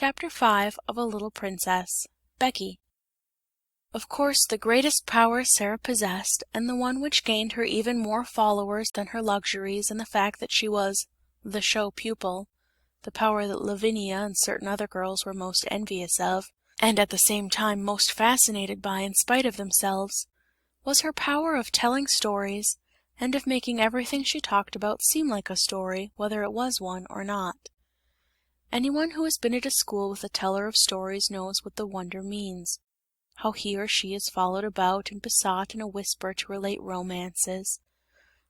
Chapter 5 of A Little Princess, Becky. Of course the greatest power Sarah possessed, and the one which gained her even more followers than her luxuries and the fact that she was "the show pupil," the power that Lavinia and certain other girls were most envious of, and at the same time most fascinated by in spite of themselves, was her power of telling stories, and of making everything she talked about seem like a story, whether it was one or not. Anyone who has been at a school with a teller of stories knows what the wonder means. How he or she is followed about and besought in a whisper to relate romances.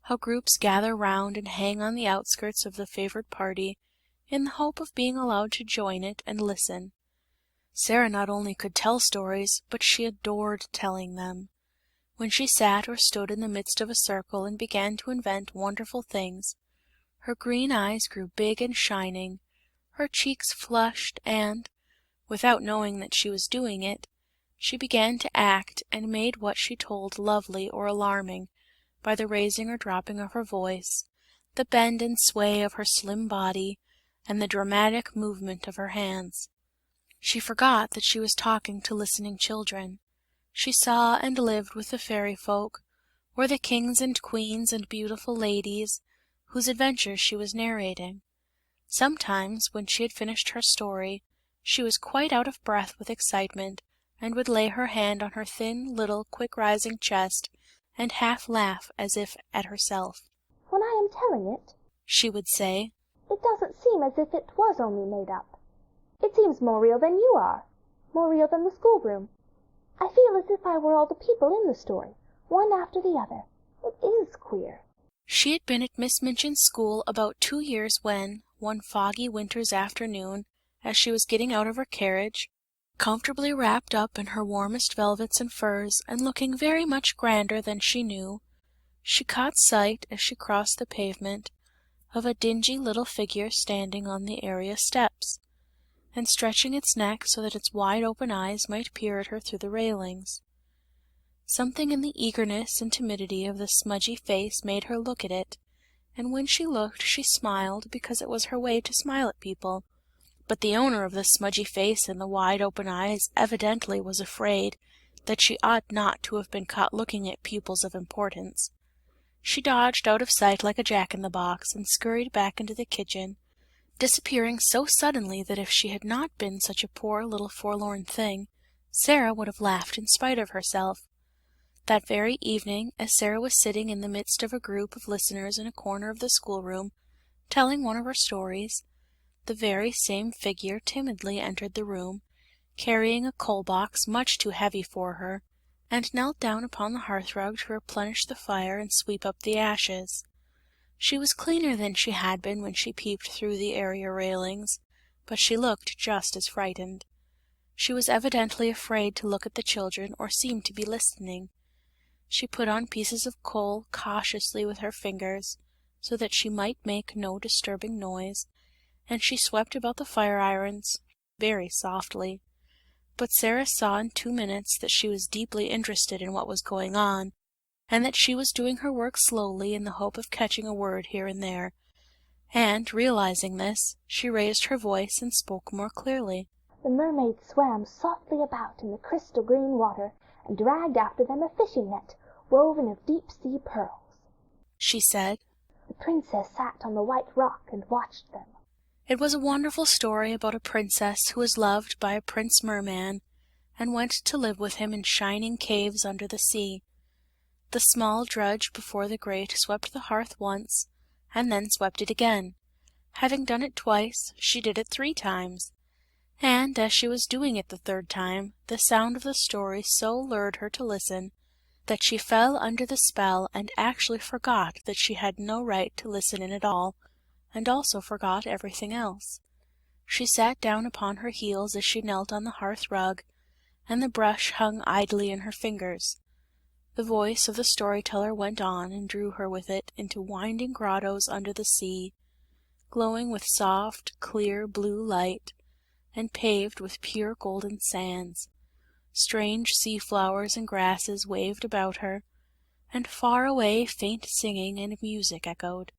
How groups gather round and hang on the outskirts of the favored party, in the hope of being allowed to join it and listen. Sarah not only could tell stories, but she adored telling them. When she sat or stood in the midst of a circle and began to invent wonderful things, her green eyes grew big and shining, her cheeks flushed and, without knowing that she was doing it, she began to act and made what she told lovely or alarming, by the raising or dropping of her voice, the bend and sway of her slim body, and the dramatic movement of her hands. She forgot that she was talking to listening children. She saw and lived with the fairy folk, or the kings and queens and beautiful ladies, whose adventures she was narrating. Sometimes, when she had finished her story, she was quite out of breath with excitement, and would lay her hand on her thin, little, quick-rising chest, and half laugh as if at herself. "When I am telling it," she would say, "it doesn't seem as if it was only made up. It seems more real than you are, more real than the schoolroom. I feel as if I were all the people in the story, one after the other. It is queer." She had been at Miss Minchin's school about 2 years when, one foggy winter's afternoon, as she was getting out of her carriage, comfortably wrapped up in her warmest velvets and furs, and looking very much grander than she knew, she caught sight, as she crossed the pavement, of a dingy little figure standing on the area steps, and stretching its neck so that its wide open eyes might peer at her through the railings. Something in the eagerness and timidity of the smudgy face made her look at it, and when she looked she smiled because it was her way to smile at people, but the owner of the smudgy face and the wide open eyes evidently was afraid that she ought not to have been caught looking at pupils of importance. She dodged out of sight like a jack-in-the-box and scurried back into the kitchen, disappearing so suddenly that if she had not been such a poor little forlorn thing, Sarah would have laughed in spite of herself. That very evening, as Sarah was sitting in the midst of a group of listeners in a corner of the schoolroom, telling one of her stories, the very same figure timidly entered the room, carrying a coal-box much too heavy for her, and knelt down upon the hearth-rug to replenish the fire and sweep up the ashes. She was cleaner than she had been when she peeped through the area railings, but she looked just as frightened. She was evidently afraid to look at the children or seemed to be listening. She put on pieces of coal cautiously with her fingers, so that she might make no disturbing noise, and she swept about the fire-irons very softly. But Sarah saw in 2 minutes that she was deeply interested in what was going on, and that she was doing her work slowly in the hope of catching a word here and there, and, realizing this, she raised her voice and spoke more clearly. "The mermaids swam softly about in the crystal green water, and dragged after them a fishing net, woven of deep-sea pearls," she said. "The princess sat on the white rock and watched them." It was a wonderful story about a princess who was loved by a prince merman, and went to live with him in shining caves under the sea. The small drudge before the grate swept the hearth once, and then swept it again. Having done it twice, she did it 3 times. And, as she was doing it the 3rd time, the sound of the story so lured her to listen, that she fell under the spell and actually forgot that she had no right to listen in at all, and also forgot everything else. She sat down upon her heels as she knelt on the hearth-rug, and the brush hung idly in her fingers. The voice of the storyteller went on and drew her with it into winding grottoes under the sea, glowing with soft, clear blue light, and paved with pure golden sands. Strange sea-flowers and grasses waved about her, and far away faint singing and music echoed.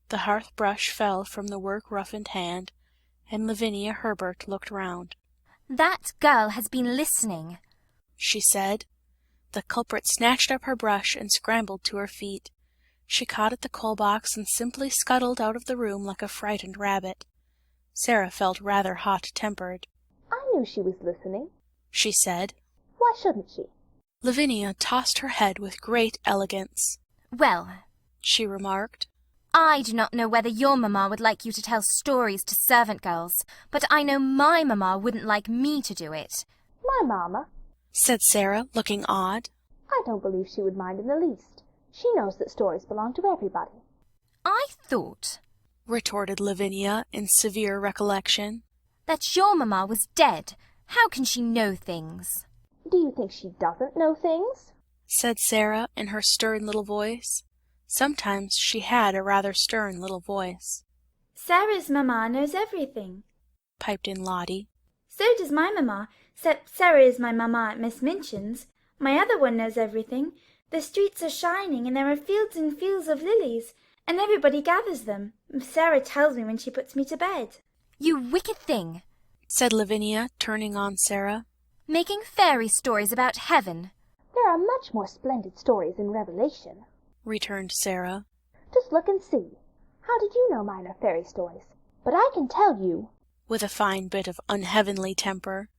The hearth-brush fell from the work-roughened hand, and Lavinia Herbert looked round. "That girl has been listening," she said. The culprit snatched up her brush and scrambled to her feet. She caught at the coal-box and simply scuttled out of the room like a frightened rabbit. Sarah felt rather hot-tempered. "I knew she was listening," she said. "Why shouldn't she?" Lavinia tossed her head with great elegance. "Well," she remarked, "I do not know whether your mamma would like you to tell stories to servant girls, but I know my mamma wouldn't like me to do it." "My mamma," said Sarah, looking odd. "I don't believe she would mind in the least. She knows that stories belong to everybody." "I thought," retorted Lavinia in severe recollection, "that your mamma was dead. How can she know things?" "Do you think she doesn't know things?" said Sarah in her stern little voice. Sometimes she had a rather stern little voice. "Sarah's mamma knows everything," piped in Lottie. "So does my mamma, except Sarah is my mamma at Miss Minchin's. My other one knows everything. The streets are shining, and there are fields and fields of lilies, and everybody gathers them. Sarah tells me when she puts me to bed." "You wicked thing," said Lavinia, turning on Sarah. "Making fairy stories about heaven." "There are much more splendid stories in Revelation," returned Sarah. "Just look and see. How did you know mine are fairy stories? But I can tell you," with a fine bit of unheavenly temper,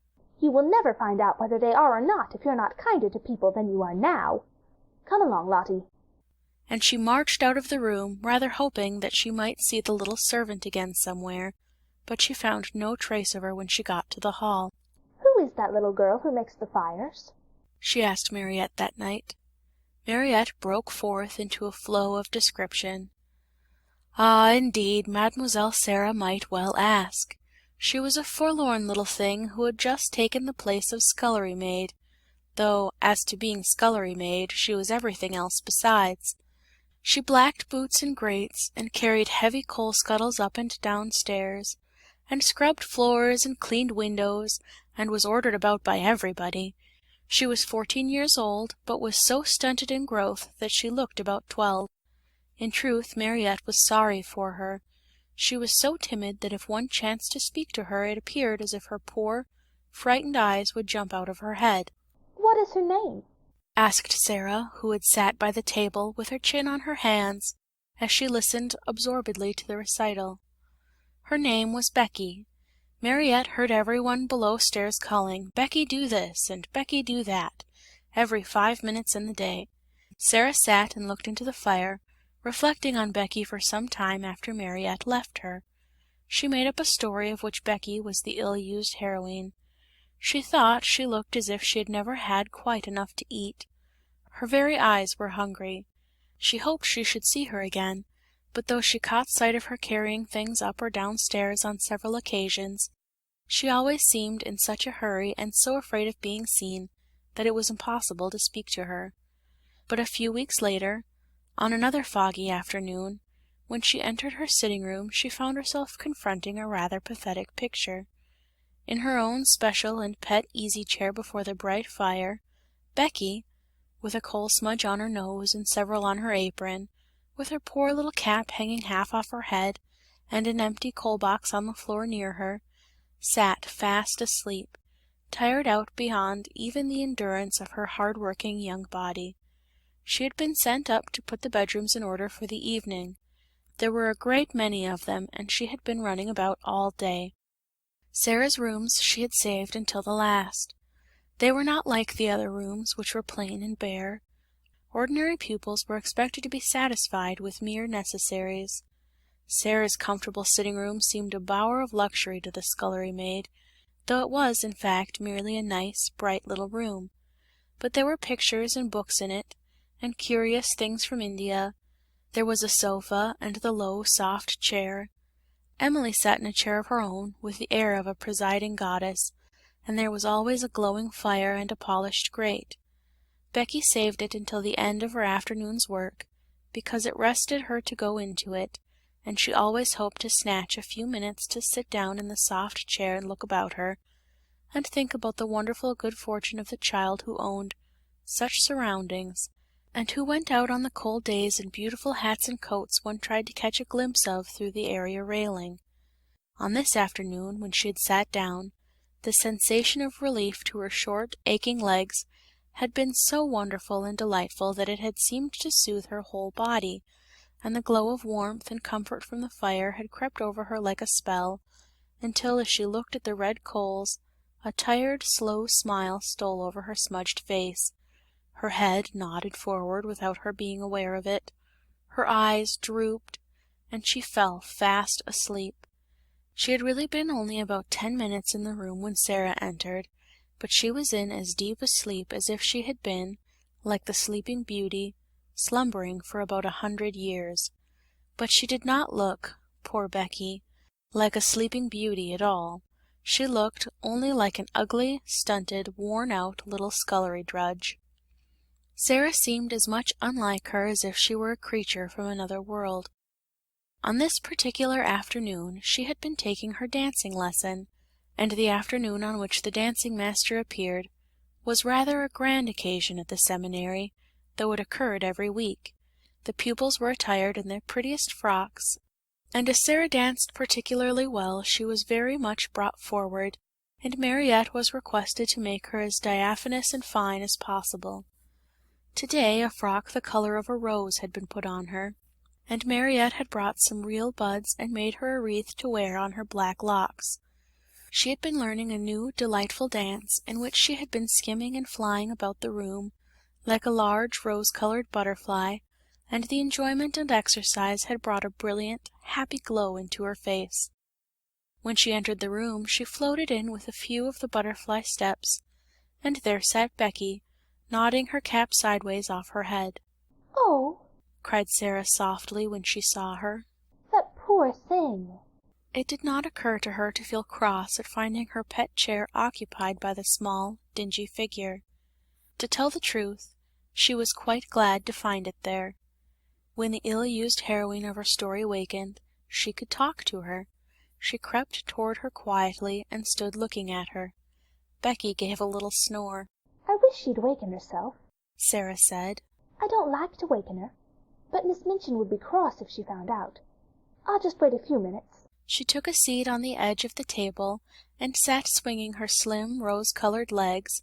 "you will never find out whether they are or not if you're not kinder to people than you are now. Come along, Lottie." And she marched out of the room, rather hoping that she might see the little servant again somewhere, but she found no trace of her when she got to the hall. "Who is that little girl who makes the fires?" she asked Mariette that night. Mariette broke forth into a flow of description. Ah, indeed, Mademoiselle Sarah might well ask. She was a forlorn little thing who had just taken the place of scullery maid, though, as to being scullery maid, she was everything else besides. She blacked boots and grates, and carried heavy coal scuttles up and down stairs, and scrubbed floors and cleaned windows, and was ordered about by everybody. She was 14 years old, but was so stunted in growth that she looked about 12. In truth, Mariette was sorry for her. She was so timid that if one chanced to speak to her it appeared as if her poor, frightened eyes would jump out of her head. "What is her name?" asked Sarah, who had sat by the table with her chin on her hands, as she listened absorbedly to the recital. Her name was Becky. Mariette heard everyone below stairs calling, "Becky, do this," and "Becky, do that," every 5 minutes in the day. Sarah sat and looked into the fire, reflecting on Becky for some time after Mariette left her. She made up a story of which Becky was the ill-used heroine. She thought she looked as if she had never had quite enough to eat. Her very eyes were hungry. She hoped she should see her again, but though she caught sight of her carrying things up or down stairs on several occasions, she always seemed in such a hurry and so afraid of being seen, that it was impossible to speak to her. But a few weeks later, on another foggy afternoon, when she entered her sitting-room she found herself confronting a rather pathetic picture. In her own special and pet easy-chair before the bright fire, Becky, with a coal smudge on her nose and several on her apron, with her poor little cap hanging half off her head, and an empty coal-box on the floor near her, sat fast asleep, tired out beyond even the endurance of her hard-working young body. She had been sent up to put the bedrooms in order for the evening. There were a great many of them, and she had been running about all day. Sarah's rooms she had saved until the last. They were not like the other rooms, which were plain and bare. Ordinary pupils were expected to be satisfied with mere necessaries. Sarah's comfortable sitting-room seemed a bower of luxury to the scullery maid, though it was, in fact, merely a nice, bright little room. But there were pictures and books in it, and curious things from India. There was a sofa, and the low, soft chair. Emily sat in a chair of her own, with the air of a presiding goddess, and there was always a glowing fire and a polished grate. Becky saved it until the end of her afternoon's work, because it rested her to go into it, and she always hoped to snatch a few minutes to sit down in the soft chair and look about her, and think about the wonderful good fortune of the child who owned such surroundings, and who went out on the cold days in beautiful hats and coats one tried to catch a glimpse of through the area railing. On this afternoon, when she had sat down, the sensation of relief to her short, aching legs had been so wonderful and delightful that it had seemed to soothe her whole body, and the glow of warmth and comfort from the fire had crept over her like a spell, until as she looked at the red coals, a tired, slow smile stole over her smudged face. Her head nodded forward without her being aware of it, her eyes drooped, and she fell fast asleep. She had really been only about 10 minutes in the room when Sarah entered, but she was in as deep a sleep as if she had been, like the Sleeping Beauty, slumbering for about 100 years. But she did not look, poor Becky, like a Sleeping Beauty at all. She looked only like an ugly, stunted, worn-out little scullery drudge. Sarah seemed as much unlike her as if she were a creature from another world. On this particular afternoon she had been taking her dancing lesson, and the afternoon on which the dancing master appeared was rather a grand occasion at the seminary, though it occurred every week. The pupils were attired in their prettiest frocks, and as Sarah danced particularly well she was very much brought forward, and Mariette was requested to make her as diaphanous and fine as possible. To-day a frock the color of a rose had been put on her, and Mariette had brought some real buds and made her a wreath to wear on her black locks. She had been learning a new, delightful dance, in which she had been skimming and flying about the room, like a large rose-colored butterfly, and the enjoyment and exercise had brought a brilliant, happy glow into her face. When she entered the room, she floated in with a few of the butterfly steps, and there sat Becky, nodding her cap sideways off her head. "Oh," cried Sarah softly when she saw her. "that poor thing!" It did not occur to her to feel cross at finding her pet chair occupied by the small, dingy figure. To tell the truth, she was quite glad to find it there. When the ill-used heroine of her story wakened, she could talk to her. She crept toward her quietly and stood looking at her. Becky gave a little snore. "I wish she'd waken herself," Sarah said. "I don't like to waken her, but Miss Minchin would be cross if she found out. I'll just wait a few minutes." She took a seat on the edge of the table, and sat swinging her slim, rose-colored legs,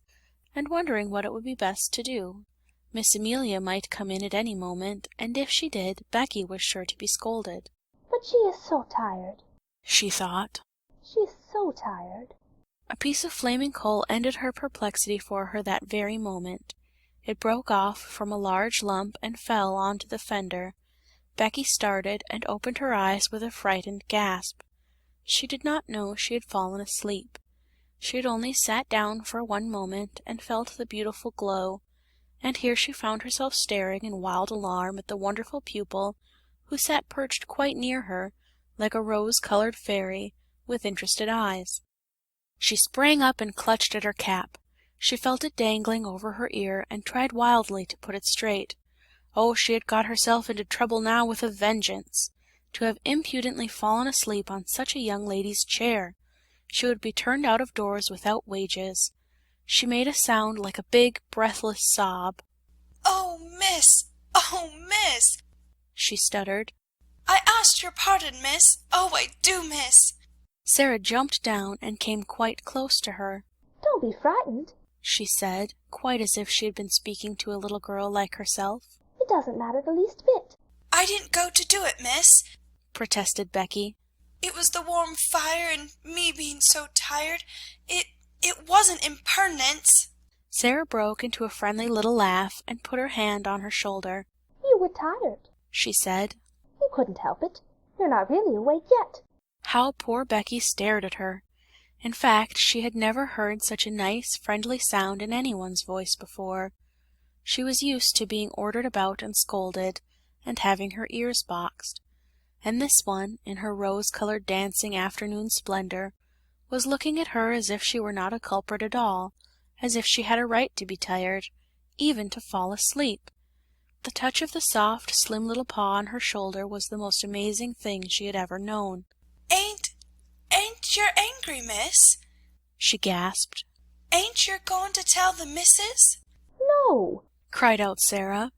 and wondering what it would be best to do. Miss Amelia might come in at any moment, and if she did, Becky was sure to be scolded. "But she is so tired," she thought. "She is so tired." A piece of flaming coal ended her perplexity for her that very moment. It broke off from a large lump and fell on to the fender. Becky started and opened her eyes with a frightened gasp. She did not know she had fallen asleep. She had only sat down for 1 moment and felt the beautiful glow, and here she found herself staring in wild alarm at the wonderful pupil, who sat perched quite near her, like a rose-colored fairy, with interested eyes. She sprang up and clutched at her cap. She felt it dangling over her ear, and tried wildly to put it straight. Oh, she had got herself into trouble now with a vengeance! To have impudently fallen asleep on such a young lady's chair! She would be turned out of doors without wages. She made a sound like a big, breathless sob. "Oh, miss! Oh, miss!" she stuttered. "I ask your pardon, miss! Oh, I do, miss!" Sarah jumped down and came quite close to her. "Don't be frightened," she said, quite as if she had been speaking to a little girl like herself. "It doesn't matter the least bit." "I didn't go to do it, miss," protested Becky. "It was the warm fire and me being so tired. It wasn't impertinence." Sarah broke into a friendly little laugh and put her hand on her shoulder. "You were tired," she said. "You couldn't help it. You're not really awake yet." How poor Becky stared at her! In fact, she had never heard such a nice, friendly sound in anyone's voice before. She was used to being ordered about and scolded, and having her ears boxed. And this one, in her rose-colored dancing afternoon splendor, was looking at her as if she were not a culprit at all, as if she had a right to be tired, even to fall asleep. The touch of the soft, slim little paw on her shoulder was the most amazing thing she had ever known. Ain't you angry, miss?" she gasped. "Ain't you going to tell the missus?" "No," cried out Sarah.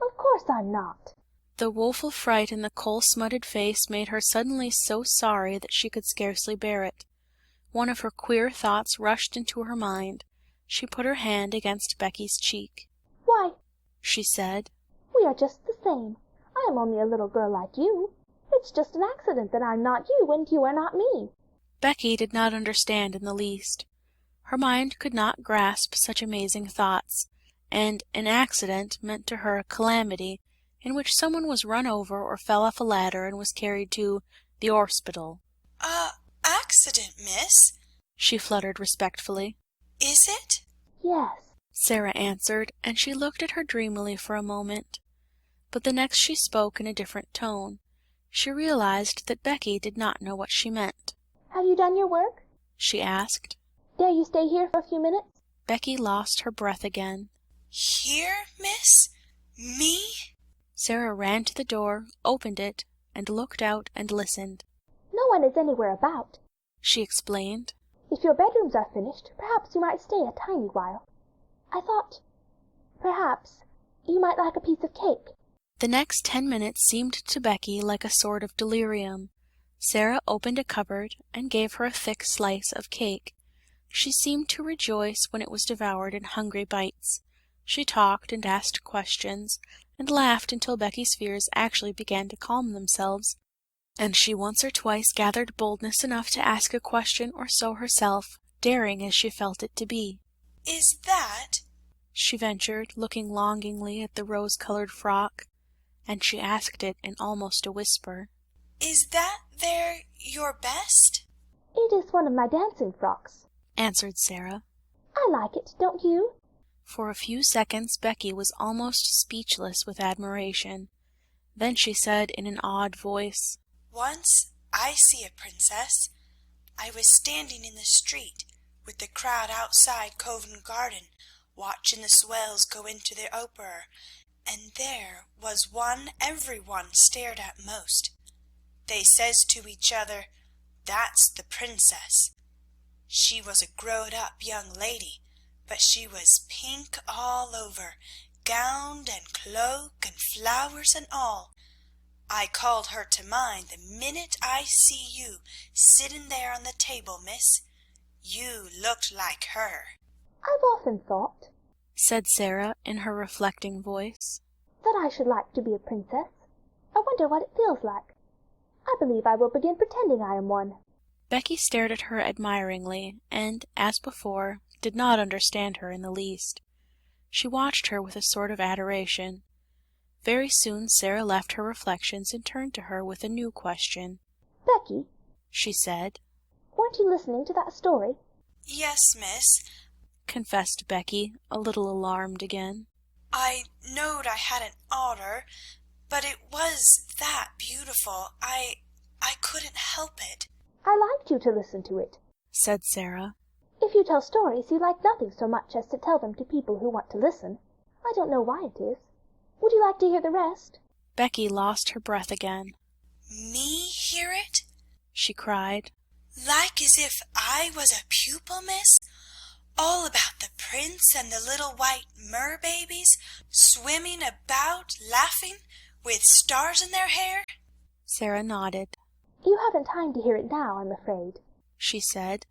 "of course I'm not." The woeful fright in the coal-smutted face made her suddenly so sorry that she could scarcely bear it. One of her queer thoughts rushed into her mind. She put her hand against Becky's cheek. "Why," she said, "we are just the same. I am only a little girl like you. It's just an accident that I'm not you and you are not me." Becky did not understand in the least. Her mind could not grasp such amazing thoughts, and an accident meant to her a calamity, in which someone was run over or fell off a ladder and was carried to the orspital. Accident, miss? She fluttered respectfully. Is it? "Yes," Sarah answered, and she looked at her dreamily for a moment. But the next she spoke in a different tone. She realized that Becky did not know what she meant. "Have you done your work?" she asked. "Dare you stay here for a few minutes?" Becky lost her breath again. Here, miss? Me? Sarah ran to the door, opened it, and looked out and listened. "No one is anywhere about," she explained. "If your bedrooms are finished, perhaps you might stay a tiny while. I thought, perhaps, you might like a piece of cake." The next 10 minutes seemed to Becky like a sort of delirium. Sarah opened a cupboard and gave her a thick slice of cake. She seemed to rejoice when it was devoured in hungry bites. She talked and asked questions, and laughed until Becky's fears actually began to calm themselves, and she once or twice gathered boldness enough to ask a question or so herself, daring as she felt it to be. Is that? She ventured, looking longingly at the rose-colored frock, and she asked it in almost a whisper. Is that there your best? "It is one of my dancing frocks," answered Sarah. "I like it, don't you?" For a few seconds Becky was almost speechless with admiration. Then she said in an odd voice, Once I see a princess. I was standing in the street with the crowd outside Covent Garden, watching the swells go into their opera, and there was one everyone stared at most. They says to each other, that's the princess. She was a growed-up young lady, but she was pink all over, gowned and cloak and flowers and all. I called her to mind the minute I see you sitting there on the table, miss. You looked like her." "I've often thought," said Sarah in her reflecting voice, "that I should like to be a princess. I wonder what it feels like. I believe I will begin pretending I am one." Becky stared at her admiringly, and, as before, did not understand her in the least. She watched her with a sort of adoration. Very soon Sarah left her reflections and turned to her with a new question. "Becky," she said. "weren't you listening to that story?" Yes, miss. Confessed Becky, a little alarmed again. I knowed I hadn't oughter, but it was that beautiful. I couldn't help it." "I liked you to listen to it," said Sarah. "If you tell stories, you like nothing so much as to tell them to people who want to listen. I don't know why it is. Would you like to hear the rest?" Becky lost her breath again. Me hear it? She cried. Like as if I was a pupil, miss? All about the prince and the little white mer-babies swimming about, laughing, with stars in their hair?" Sarah nodded. "You haven't time to hear it now, I'm afraid," she said.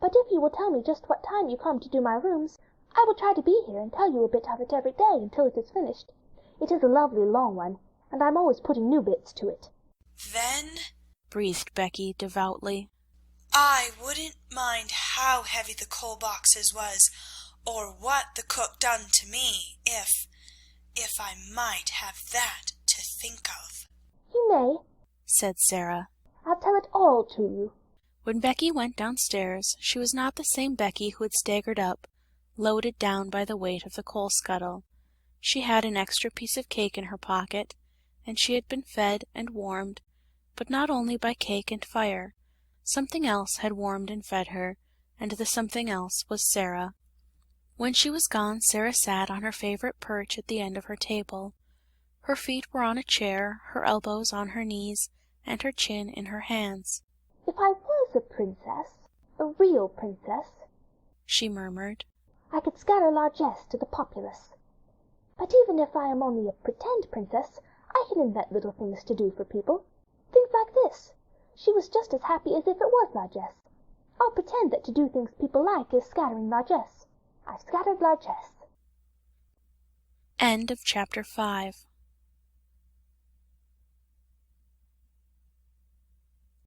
"but if you will tell me just what time you come to do my rooms, I will try to be here and tell you a bit of it every day until it is finished. It is a lovely long one, and I'm always putting new bits to it." Then breathed Becky devoutly. I wouldn't mind how heavy the coal boxes was, or what the cook done to me, if I might have that to think of." "You may," said Sarah. "I'll tell it all to you." When Becky went downstairs, she was not the same Becky who had staggered up, loaded down by the weight of the coal scuttle. She had an extra piece of cake in her pocket, and she had been fed and warmed, but not only by cake and fire. Something else had warmed and fed her, and the something else was Sarah. When she was gone, Sarah sat on her favorite perch at the end of her table. Her feet were on a chair, her elbows on her knees, and her chin in her hands. "If I was a princess, a real princess," she murmured, "I could scatter largesse to the populace. But even if I am only a pretend princess, I can invent little things to do for people. Things like this. She was just as happy as if it was largesse. I'll pretend that to do things people like is scattering largesse. I've scattered largesse. End of chapter 5.